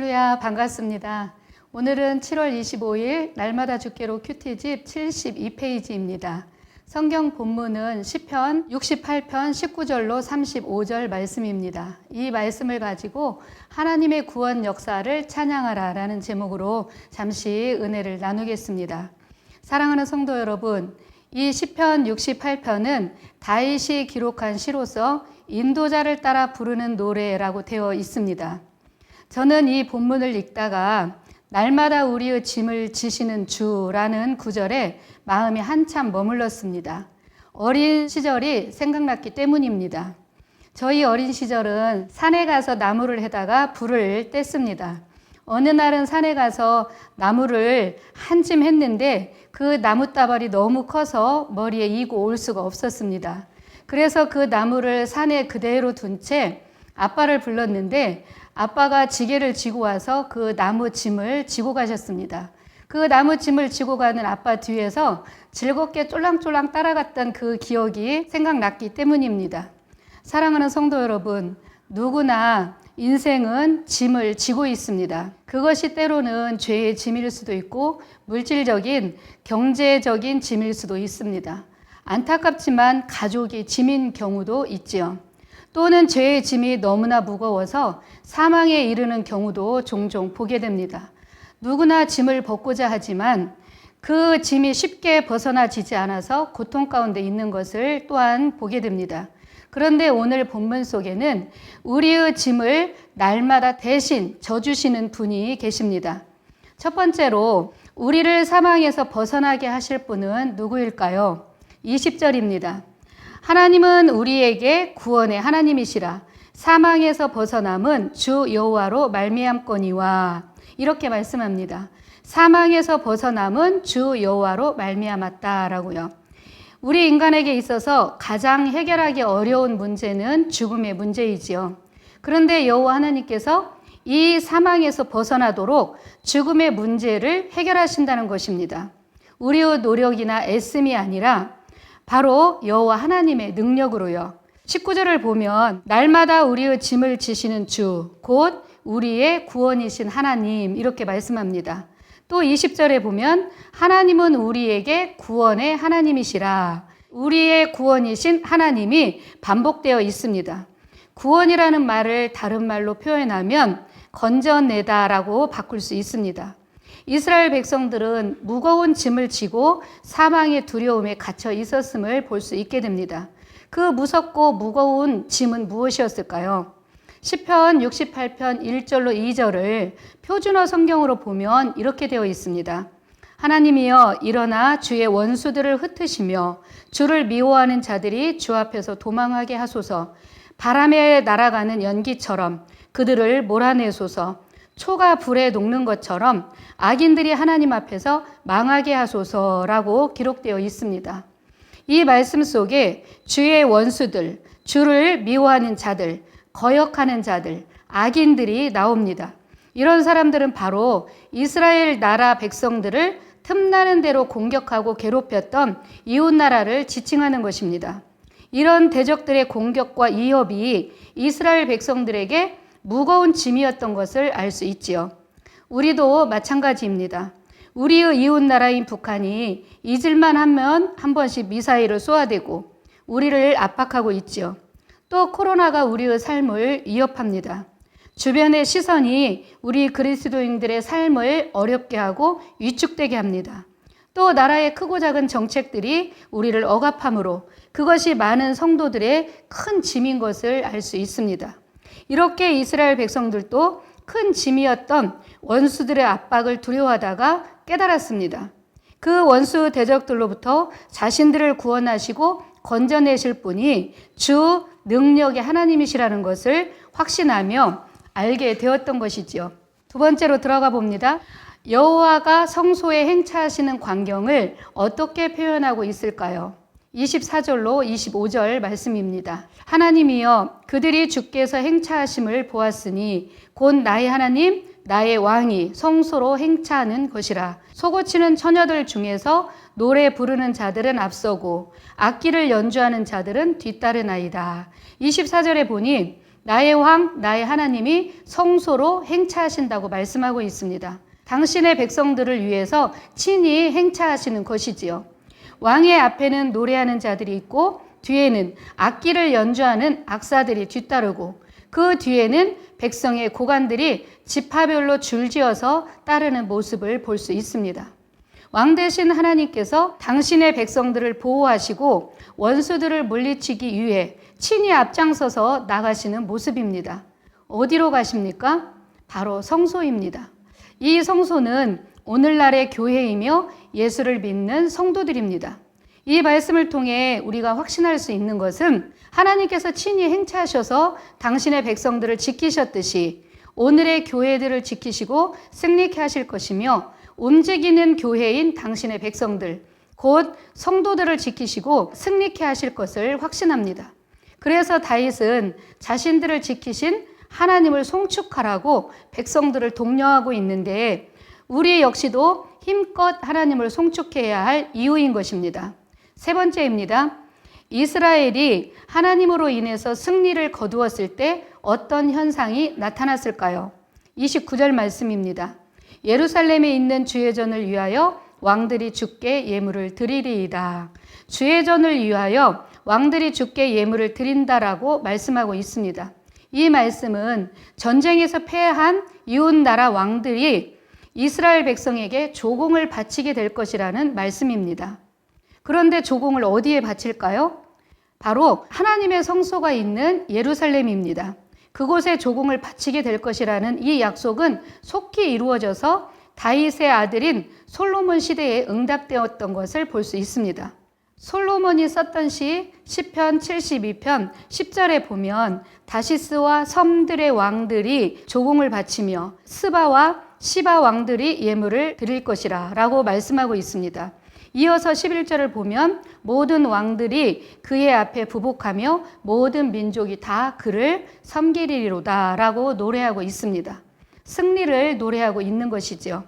할렐루야, 반갑습니다. 오늘은 7월 25일 날마다 주께로 큐티집 72페이지입니다. 성경 본문은 시편 68편 19절로 35절 말씀입니다. 이 말씀을 가지고 하나님의 구원 역사를 찬양하라 라는 제목으로 잠시 은혜를 나누겠습니다. 사랑하는 성도 여러분, 이 시편 68편은 다윗이 기록한 시로서 인도자를 따라 부르는 노래라고 되어 있습니다. 저는 이 본문을 읽다가 날마다 우리의 짐을 지시는 주라는 구절에 마음이 한참 머물렀습니다. 어린 시절이 생각났기 때문입니다. 저희 어린 시절은 산에 가서 나무를 해다가 불을 뗐습니다. 어느 날은 산에 가서 나무를 한 짐 했는데 그 나뭇다발이 너무 커서 머리에 이고 올 수가 없었습니다. 그래서 그 나무를 산에 그대로 둔 채 아빠를 불렀는데 아빠가 지게를 지고 와서 그 나무 짐을 지고 가셨습니다. 그 나무 짐을 지고 가는 아빠 뒤에서 즐겁게 쫄랑쫄랑 따라갔던 그 기억이 생각났기 때문입니다. 사랑하는 성도 여러분, 누구나 인생은 짐을 지고 있습니다. 그것이 때로는 죄의 짐일 수도 있고 물질적인, 경제적인 짐일 수도 있습니다. 안타깝지만 가족이 짐인 경우도 있지요. 또는 죄의 짐이 너무나 무거워서 사망에 이르는 경우도 종종 보게 됩니다. 누구나 짐을 벗고자 하지만 그 짐이 쉽게 벗어나지지 않아서 고통 가운데 있는 것을 또한 보게 됩니다. 그런데 오늘 본문 속에는 우리의 짐을 날마다 대신 져주시는 분이 계십니다. 첫 번째로 우리를 사망에서 벗어나게 하실 분은 누구일까요? 20절입니다. 하나님은 우리에게 구원의 하나님이시라. 사망에서 벗어남은 주 여호와로 말미암거니와. 이렇게 말씀합니다. 사망에서 벗어남은 주 여호와로 말미암았다라고요. 우리 인간에게 있어서 가장 해결하기 어려운 문제는 죽음의 문제이지요. 그런데 여호와 하나님께서 이 사망에서 벗어나도록 죽음의 문제를 해결하신다는 것입니다. 우리의 노력이나 애씀이 아니라 바로 여호와 하나님의 능력으로요. 19절을 보면 날마다 우리의 짐을 지시는 주, 곧 우리의 구원이신 하나님 이렇게 말씀합니다. 또 20절에 보면 하나님은 우리에게 구원의 하나님이시라. 우리의 구원이신 하나님이 반복되어 있습니다. 구원이라는 말을 다른 말로 표현하면 건져내다라고 바꿀 수 있습니다. 이스라엘 백성들은 무거운 짐을 지고 사망의 두려움에 갇혀 있었음을 볼 수 있게 됩니다. 그 무섭고 무거운 짐은 무엇이었을까요? 시편 68편 1절로 2절을 표준어 성경으로 보면 이렇게 되어 있습니다. 하나님이여 일어나 주의 원수들을 흩으시며 주를 미워하는 자들이 주 앞에서 도망하게 하소서. 바람에 날아가는 연기처럼 그들을 몰아내소서. 초가 불에 녹는 것처럼 악인들이 하나님 앞에서 망하게 하소서라고 기록되어 있습니다. 이 말씀 속에 주의 원수들, 주를 미워하는 자들, 거역하는 자들, 악인들이 나옵니다. 이런 사람들은 바로 이스라엘 나라 백성들을 틈나는 대로 공격하고 괴롭혔던 이웃나라를 지칭하는 것입니다. 이런 대적들의 공격과 위협이 이스라엘 백성들에게 무거운 짐이었던 것을 알 수 있지요. 우리도 마찬가지입니다. 우리의 이웃나라인 북한이 잊을만 하면 한 번씩 미사일을 쏘아대고 우리를 압박하고 있지요. 또 코로나가 우리의 삶을 위협합니다. 주변의 시선이 우리 그리스도인들의 삶을 어렵게 하고 위축되게 합니다. 또 나라의 크고 작은 정책들이 우리를 억압함으로 그것이 많은 성도들의 큰 짐인 것을 알 수 있습니다. 이렇게 이스라엘 백성들도 큰 짐이었던 원수들의 압박을 두려워하다가 깨달았습니다. 그 원수 대적들로부터 자신들을 구원하시고 건져내실 분이 주 능력의 하나님이시라는 것을 확신하며 알게 되었던 것이지요. 두 번째로 들어가 봅니다. 여호와가 성소에 행차하시는 광경을 어떻게 표현하고 있을까요? 24절로 25절 말씀입니다. 하나님이여 그들이 주께서 행차하심을 보았으니 곧 나의 하나님 나의 왕이 성소로 행차하는 것이라. 소고치는 처녀들 중에서 노래 부르는 자들은 앞서고 악기를 연주하는 자들은 뒤따르나이다. 24절에 보니 나의 왕, 나의 하나님이 성소로 행차하신다고 말씀하고 있습니다. 당신의 백성들을 위해서 친히 행차하시는 것이지요. 왕의 앞에는 노래하는 자들이 있고 뒤에는 악기를 연주하는 악사들이 뒤따르고 그 뒤에는 백성의 고관들이 지파별로 줄지어서 따르는 모습을 볼 수 있습니다. 왕 대신 하나님께서 당신의 백성들을 보호하시고 원수들을 물리치기 위해 친히 앞장서서 나가시는 모습입니다. 어디로 가십니까? 바로 성소입니다. 이 성소는 오늘날의 교회이며 예수를 믿는 성도들입니다. 이 말씀을 통해 우리가 확신할 수 있는 것은 하나님께서 친히 행차하셔서 당신의 백성들을 지키셨듯이 오늘의 교회들을 지키시고 승리케 하실 것이며 움직이는 교회인 당신의 백성들, 곧 성도들을 지키시고 승리케 하실 것을 확신합니다. 그래서 다윗은 자신들을 지키신 하나님을 송축하라고 백성들을 독려하고 있는데 우리 역시도 힘껏 하나님을 송축해야 할 이유인 것입니다. 세 번째입니다. 이스라엘이 하나님으로 인해서 승리를 거두었을 때 어떤 현상이 나타났을까요? 29절 말씀입니다. 예루살렘에 있는 주의전을 위하여 왕들이 주께 예물을 드리리이다. 주의전을 위하여 왕들이 주께 예물을 드린다라고 말씀하고 있습니다. 이 말씀은 전쟁에서 패한 이웃나라 왕들이 이스라엘 백성에게 조공을 바치게 될 것이라는 말씀입니다. 그런데 조공을 어디에 바칠까요? 바로 하나님의 성소가 있는 예루살렘입니다. 그곳에 조공을 바치게 될 것이라는 이 약속은 속히 이루어져서 다윗의 아들인 솔로몬 시대에 응답되었던 것을 볼 수 있습니다. 솔로몬이 썼던 시 시편 72편 10절에 보면 다시스와 섬들의 왕들이 조공을 바치며 스바와 시바 왕들이 예물을 드릴 것이라 라고 말씀하고 있습니다. 이어서 11절을 보면 모든 왕들이 그의 앞에 부복하며 모든 민족이 다 그를 섬기리로다 라고 노래하고 있습니다. 승리를 노래하고 있는 것이죠.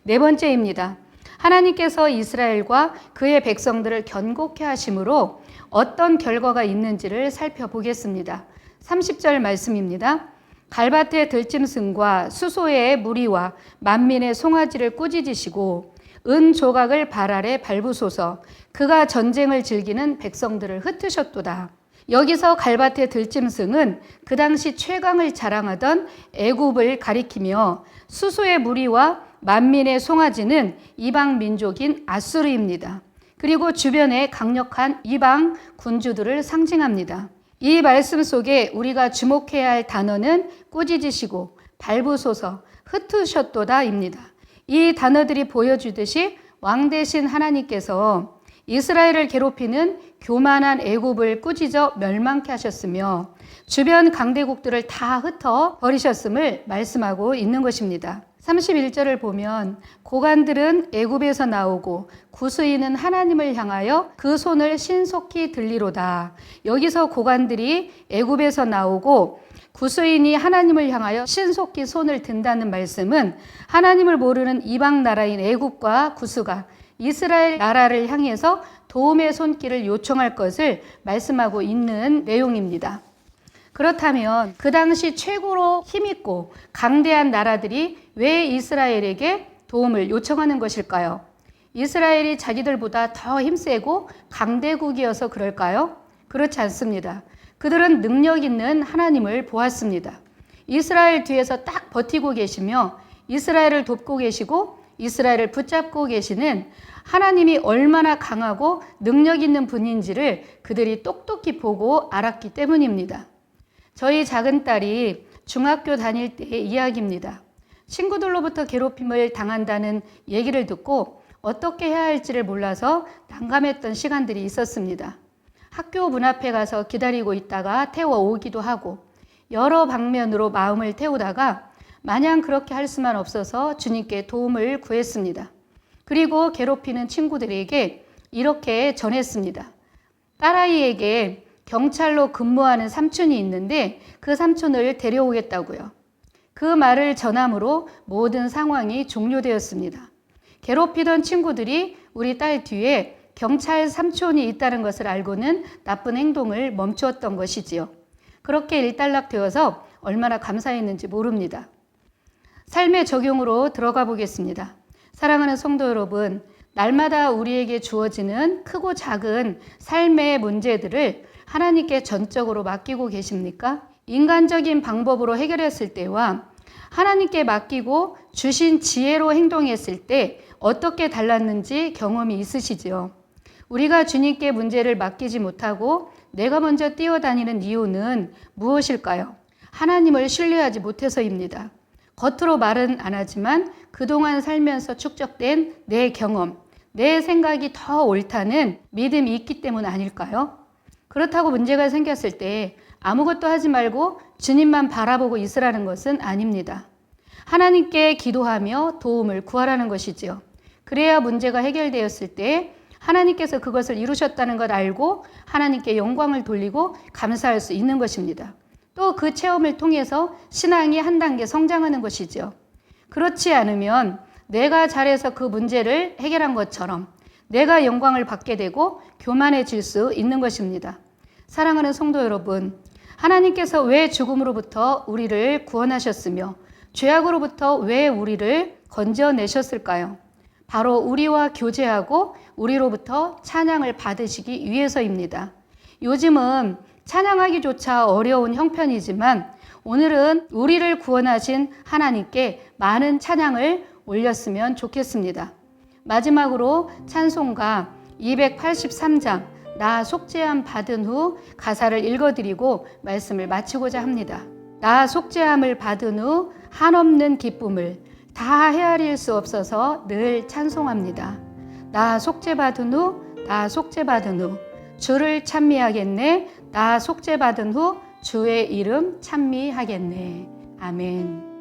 네 번째입니다. 하나님께서 이스라엘과 그의 백성들을 견고케 하심으로 어떤 결과가 있는지를 살펴보겠습니다. 30절 말씀입니다. 갈밭의 들짐승과 수소의 무리와 만민의 송아지를 꾸짖으시고 은 조각을 발 아래 밟으소서. 그가 전쟁을 즐기는 백성들을 흩으셨도다. 여기서 갈밭의 들짐승은 그 당시 최강을 자랑하던 애굽을 가리키며 수소의 무리와 만민의 송아지는 이방 민족인 아수르입니다. 그리고 주변의 강력한 이방 군주들을 상징합니다. 이 말씀 속에 우리가 주목해야 할 단어는 꾸짖으시고 밟으소서 흩으셨도다입니다. 이 단어들이 보여주듯이 왕 대신 하나님께서 이스라엘을 괴롭히는 교만한 애굽을 꾸짖어 멸망케 하셨으며 주변 강대국들을 다 흩어 버리셨음을 말씀하고 있는 것입니다. 31절을 보면 고관들은 애굽에서 나오고 구스인은 하나님을 향하여 그 손을 신속히 들리로다. 여기서 고관들이 애굽에서 나오고 구스인이 하나님을 향하여 신속히 손을 든다는 말씀은 하나님을 모르는 이방 나라인 애굽과 구스가 이스라엘 나라를 향해서 도움의 손길을 요청할 것을 말씀하고 있는 내용입니다. 그렇다면 그 당시 최고로 힘있고 강대한 나라들이 왜 이스라엘에게 도움을 요청하는 것일까요? 이스라엘이 자기들보다 더 힘세고 강대국이어서 그럴까요? 그렇지 않습니다. 그들은 능력 있는 하나님을 보았습니다. 이스라엘 뒤에서 딱 버티고 계시며 이스라엘을 돕고 계시고 이스라엘을 붙잡고 계시는 하나님이 얼마나 강하고 능력 있는 분인지를 그들이 똑똑히 보고 알았기 때문입니다. 저희 작은 딸이 중학교 다닐 때의 이야기입니다. 친구들로부터 괴롭힘을 당한다는 얘기를 듣고 어떻게 해야 할지를 몰라서 난감했던 시간들이 있었습니다. 학교 문 앞에 가서 기다리고 있다가 태워오기도 하고 여러 방면으로 마음을 태우다가 마냥 그렇게 할 수만 없어서 주님께 도움을 구했습니다. 그리고 괴롭히는 친구들에게 이렇게 전했습니다. 딸아이에게 경찰로 근무하는 삼촌이 있는데 그 삼촌을 데려오겠다고요. 그 말을 전함으로 모든 상황이 종료되었습니다. 괴롭히던 친구들이 우리 딸 뒤에 경찰 삼촌이 있다는 것을 알고는 나쁜 행동을 멈추었던 것이지요. 그렇게 일단락되어서 얼마나 감사했는지 모릅니다. 삶의 적용으로 들어가 보겠습니다. 사랑하는 성도 여러분, 날마다 우리에게 주어지는 크고 작은 삶의 문제들을 하나님께 전적으로 맡기고 계십니까? 인간적인 방법으로 해결했을 때와 하나님께 맡기고 주신 지혜로 행동했을 때 어떻게 달랐는지 경험이 있으시지요? 우리가 주님께 문제를 맡기지 못하고 내가 먼저 뛰어다니는 이유는 무엇일까요? 하나님을 신뢰하지 못해서입니다. 겉으로 말은 안 하지만 그동안 살면서 축적된 내 경험, 내 생각이 더 옳다는 믿음이 있기 때문 아닐까요? 그렇다고 문제가 생겼을 때 아무것도 하지 말고 주님만 바라보고 있으라는 것은 아닙니다. 하나님께 기도하며 도움을 구하라는 것이지요. 그래야 문제가 해결되었을 때 하나님께서 그것을 이루셨다는 걸 알고 하나님께 영광을 돌리고 감사할 수 있는 것입니다. 또 그 체험을 통해서 신앙이 한 단계 성장하는 것이죠. 그렇지 않으면 내가 잘해서 그 문제를 해결한 것처럼 내가 영광을 받게 되고 교만해질 수 있는 것입니다. 사랑하는 성도 여러분, 하나님께서 왜 죽음으로부터 우리를 구원하셨으며 죄악으로부터 왜 우리를 건져내셨을까요? 바로 우리와 교제하고 우리로부터 찬양을 받으시기 위해서입니다. 요즘은 찬양하기조차 어려운 형편이지만 오늘은 우리를 구원하신 하나님께 많은 찬양을 올렸으면 좋겠습니다. 마지막으로 찬송가 283장 나 속죄함 받은 후 가사를 읽어드리고 말씀을 마치고자 합니다. 나 속죄함을 받은 후 한없는 기쁨을 다 헤아릴 수 없어서 늘 찬송합니다. 나 속죄받은 후, 나 속죄받은 후 주를 찬미하겠네. 나 속죄받은 후 주의 이름 찬미하겠네. 아멘.